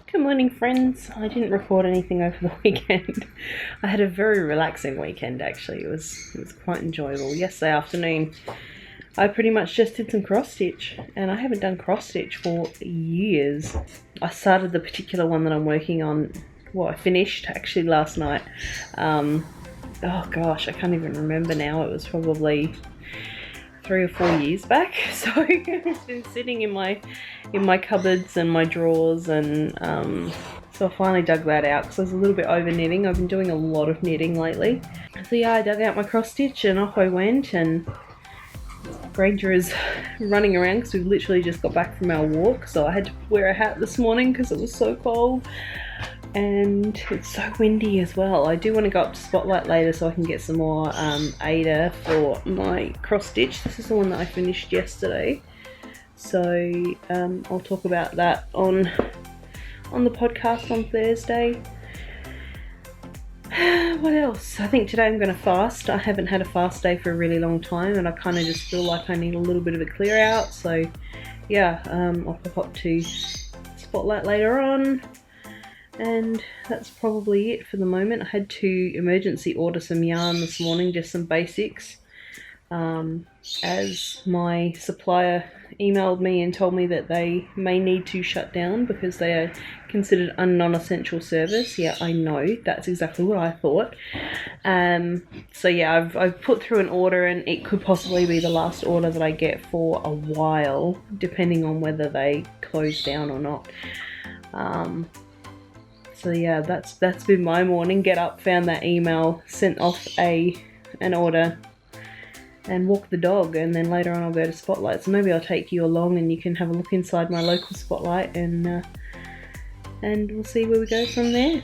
Good morning, friends. I didn't record anything over the weekend. I had a very relaxing weekend, actually. It was quite enjoyable. Yesterday afternoon, I pretty much just did some cross stitch, and I haven't done cross stitch for years. I started the particular one that I'm working on. Well, I finished actually last night. Oh gosh, I can't even remember now. It was probably 3 or 4 years back, so it's been sitting in my cupboards and my drawers, and so I finally dug that out because I was a little bit over knitting. I've been doing a lot of knitting lately, so yeah, I dug out my cross stitch and off I went. And Granger is running around because we've literally just got back from our walk, so I had to wear a hat this morning because it was so cold. And it's so windy as well. I do want to go up to Spotlight later so I can get some more Ada for my cross stitch. This is the one that I finished yesterday, so I'll talk about that on the podcast on Thursday. What else? I think today I'm going to fast. I haven't had a fast day for a really long time, and I kind of just feel like I need a little bit of a clear out. So yeah, I'll pop up to Spotlight later on. And that's probably it for the moment. I had to emergency order some yarn this morning, just some basics, as my supplier emailed me and told me that they may need to shut down because they are considered a non-essential service. Yeah, I know, that's exactly what I thought. So yeah, I've put through an order, and it could possibly be the last order that I get for a while, depending on whether they close down or not. So yeah, that's been my morning. Get up, found that email, sent off an order, and walk the dog, and then later on I'll go to Spotlight. So maybe I'll take you along and you can have a look inside my local Spotlight, and we'll see where we go from there.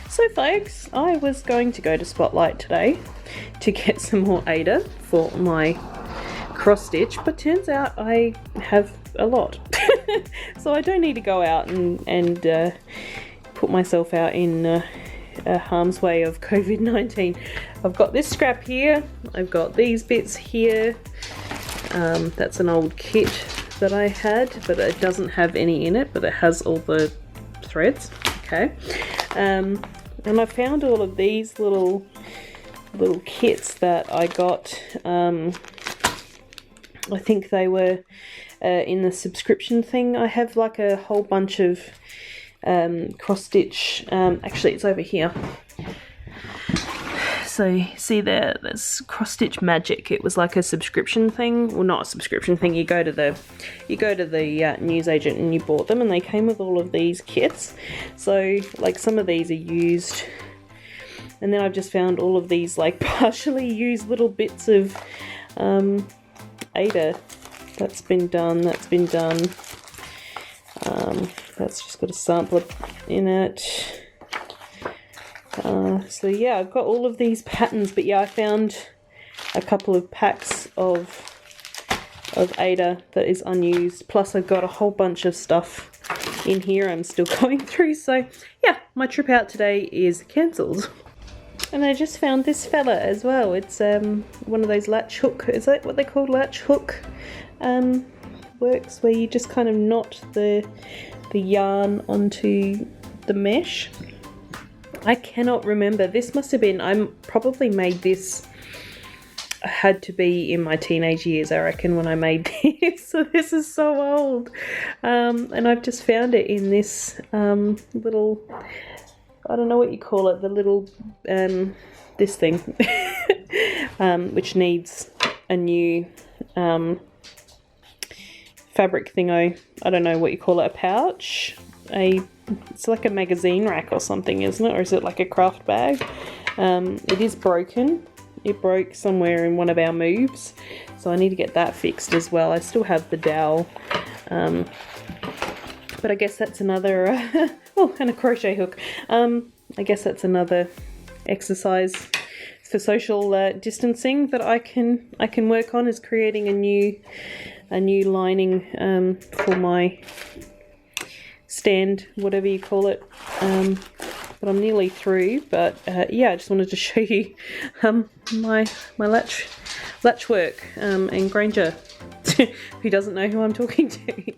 So folks, I was going to go to Spotlight today to get some more Ada for my cross stitch, but turns out I have a lot. So I don't need to go out and put myself out in harm's way of COVID-19. I've got this scrap here, I've got these bits here. That's an old kit that I had, but it doesn't have any in it, but it has all the threads. Okay, and I found all of these little kits that I got. I think they were in the subscription thing. I have like a whole bunch of cross stitch. Actually, it's over here. So see there's Cross Stitch Magic. It was like a subscription thing. Well, not a subscription thing. You go to the newsagent and you bought them, and they came with all of these kits. So like some of these are used, and then I've just found all of these like partially used little bits of Ada. That's been done. That's just got a sampler in it. So yeah, I've got all of these patterns, but yeah, I found a couple of packs of Ada that is unused. Plus I've got a whole bunch of stuff in here I'm still going through. So yeah, my trip out today is cancelled. And I just found this fella as well. It's one of those latch hook, is that what they call latch hook works, where you just kind of knot the yarn onto the mesh. I cannot remember. This must have been, I probably made this, had to be in my teenage years, I reckon, when I made this. So this is so old. And I've just found it in this little, I don't know what you call it, the little, this thing, which needs a new fabric thingo. I don't know what you call it, a pouch, it's like a magazine rack or something, isn't it? Or is it like a craft bag? It is broken. It broke somewhere in one of our moves, so I need to get that fixed as well. I still have the dowel, but I guess that's another oh, and a crochet hook. I guess that's another exercise for social distancing that I can work on, is creating a new lining for my stand, whatever you call it. But I'm nearly through. But yeah, I just wanted to show you my latch work, and Granger, who doesn't know who I'm talking to.